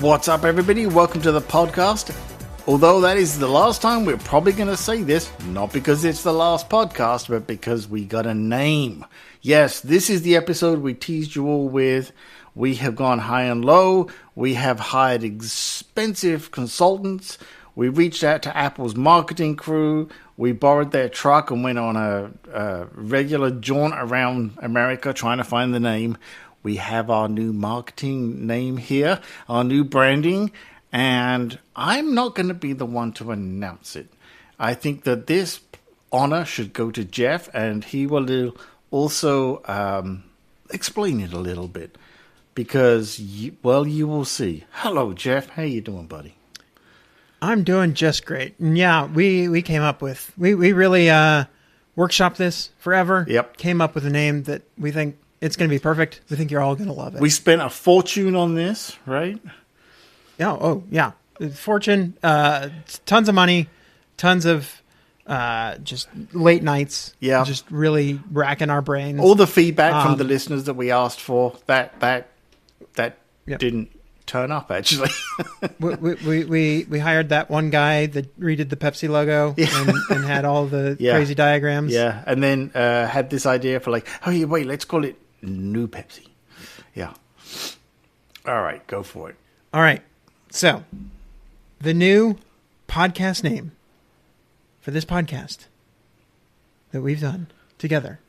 What's up, everybody? Welcome to the podcast. Although that is the last time we're probably going to say this, not because it's the last podcast, but because we got a name. Yes, this is the episode we teased you all with. We have gone high and low. We have hired expensive consultants. We reached out to Apple's marketing crew. We borrowed their truck and went on a regular jaunt around America trying to find the name. We have our new marketing name here, our new branding, and I'm not going to be the one to announce it. I think that this honor should go to Jeff, and he will also explain it a little bit, because, you will see. Hello, Jeff. How you doing, buddy? I'm doing just great. And yeah, we came up with, we really workshopped this forever. Yep. Came up with a name that we think it's going to be perfect. We think you're all going to love it. We spent a fortune on this, right? Yeah. Oh, yeah. Fortune, tons of money, tons of just late nights. Yeah. Just really racking our brains. All the feedback from the listeners that we asked for, that Yep. didn't turn up, actually. we hired that one guy that redid the Pepsi logo and had all the crazy diagrams. Yeah, and then had this idea for wait, let's call it New Pepsi. Yeah. All right, go for it. All right. So, the new podcast name for this podcast that we've done together,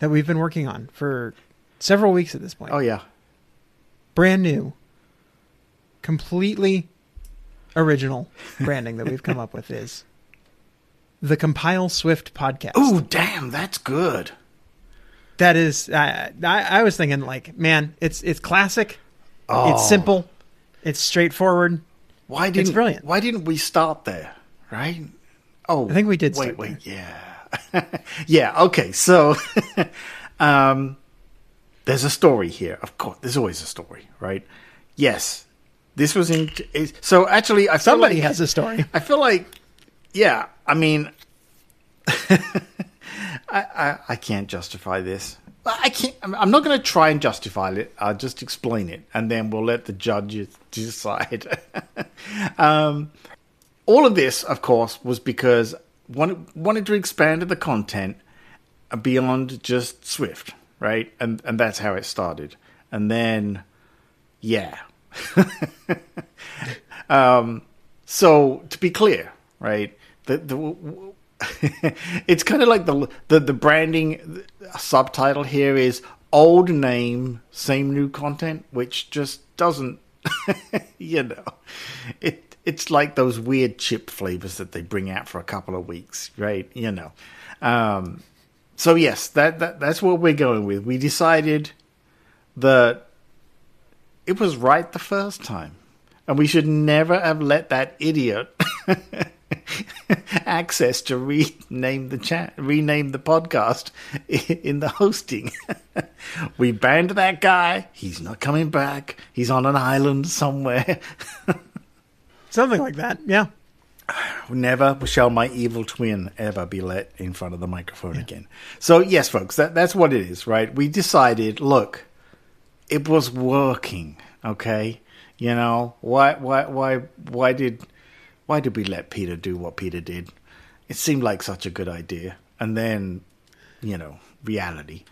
that we've been working on for several weeks at this point. Oh, yeah. Brand new, completely original branding that we've come up with is the Compile Swift Podcast. Oh, damn, that's good. That is, I was thinking, man, it's classic, it's simple, it's straightforward. It's brilliant. Why didn't we start there, right? Oh, I think we did. Wait, yeah. Yeah, okay, so there's a story here. Of course, there's always a story, right? Yes. This was so actually, somebody has a story. I feel like, yeah, I mean, I can't justify this. I'm not going to try and justify it. I'll just explain it, and then we'll let the judges decide. All of this, of course, was because wanted to expand the content beyond just Swift, right? And that's how it started. And then, yeah. So to be clear, right? It's kind of like the branding subtitle here is old name, same new content, which just doesn't, it's like those weird chip flavors that they bring out for a couple of weeks, right? So yes, that's what we're going with. We decided that it was right the first time, and we should never have let that idiot access to rename the podcast in the hosting. We banned that guy. He's not coming back. He's on an island somewhere. Something like that, yeah. Never shall my evil twin ever be let in front of the microphone again. So yes, folks, that's what it is, right? We decided, look, it was working, okay? Why did we let Peter do what Peter did? It seemed like such a good idea. And then, reality.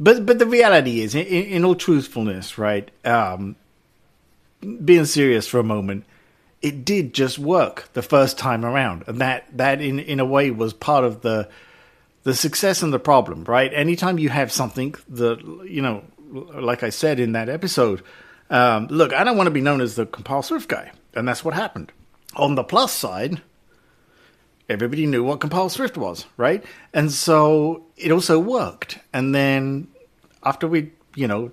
But the reality is, in all truthfulness, right? Being serious for a moment, it did just work the first time around. And that in a way was part of the success and the problem, right? Anytime you have something that, like I said in that episode, look, I don't want to be known as the Compile Swift guy. And that's what happened. On the plus side, everybody knew what Compile Swift was, right? And so it also worked. And then after we,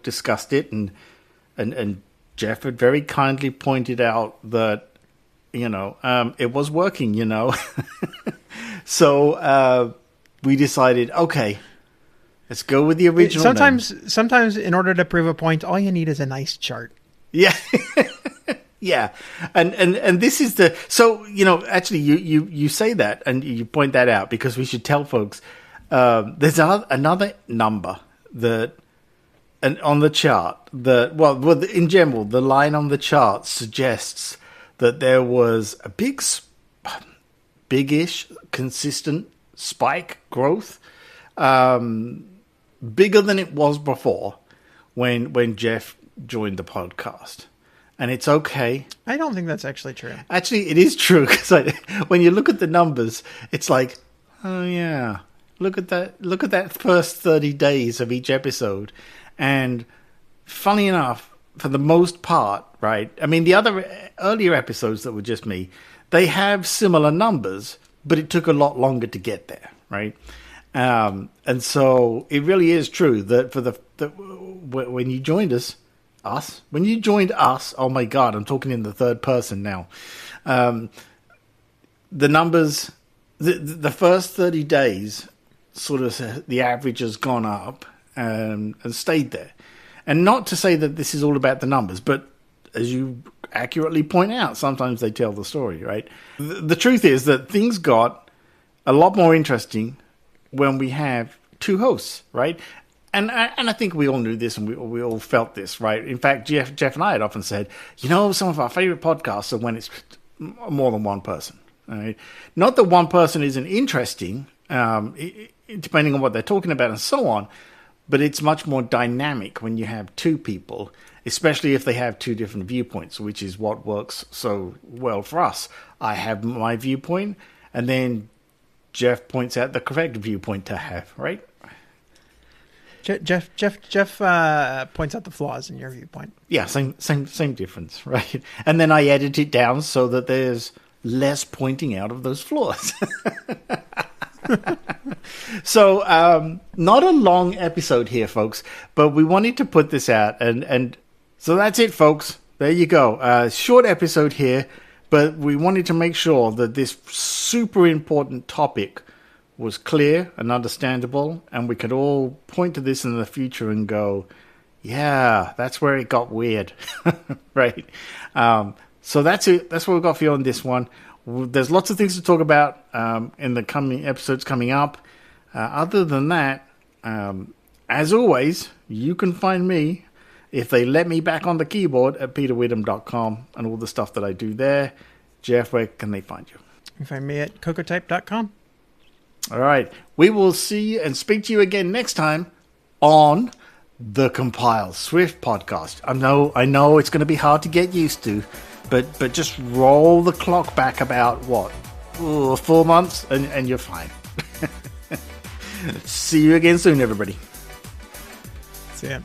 discussed it and Jeff had very kindly pointed out that, it was working, So we decided, okay, let's go with the original Sometimes in order to prove a point, all you need is a nice chart. Yeah. Yeah. And this is actually you say that and you point that out because we should tell folks there's another number that and on the chart, in general, the line on the chart suggests that there was a big-ish, consistent spike growth, bigger than it was before when Jeff joined the podcast. And it's okay. I don't think that's actually true. Actually, it is true, because when you look at the numbers, it's like, oh yeah, look at that first 30 days of each episode. And funny enough, for the most part, right? I mean, the other earlier episodes that were just me, they have similar numbers, but it took a lot longer to get there, right? And so it really is true that when you joined when you joined us, oh my God, I'm talking in the third person now. The numbers, the first 30 days, sort of the average has gone up and stayed there. And not to say that this is all about the numbers, but as you accurately point out, sometimes they tell the story, right? The truth is that things got a lot more interesting when we have two hosts, right? And I think we all knew this, and we all felt this, right? In fact, Jeff and I had often said, some of our favorite podcasts are when it's more than one person. Right? Not that one person isn't interesting, depending on what they're talking about and so on, but it's much more dynamic when you have two people, especially if they have two different viewpoints, which is what works so well for us. I have my viewpoint, and then Jeff points out the correct viewpoint to have, right? Jeff points out the flaws in your viewpoint. Yeah, same difference, right? And then I edit it down so that there's less pointing out of those flaws. So, not a long episode here, folks, but we wanted to put this out, and so that's it, folks. There you go. Short episode here, but we wanted to make sure that this super important topic was clear and understandable, and we could all point to this in the future and go, yeah, that's where it got weird, right? So that's it. That's what we've got for you on this one. There's lots of things to talk about in the coming episodes coming up. Other than that, as always, you can find me, if they let me back on the keyboard, at peterwidham.com and all the stuff that I do there. Jeff, where can they find you? You can find me at cocotype.com. All right. We will see and speak to you again next time on the Compile Swift podcast. I know it's going to be hard to get used to, but just roll the clock back about, 4 months, and you're fine. See you again soon, everybody. See ya.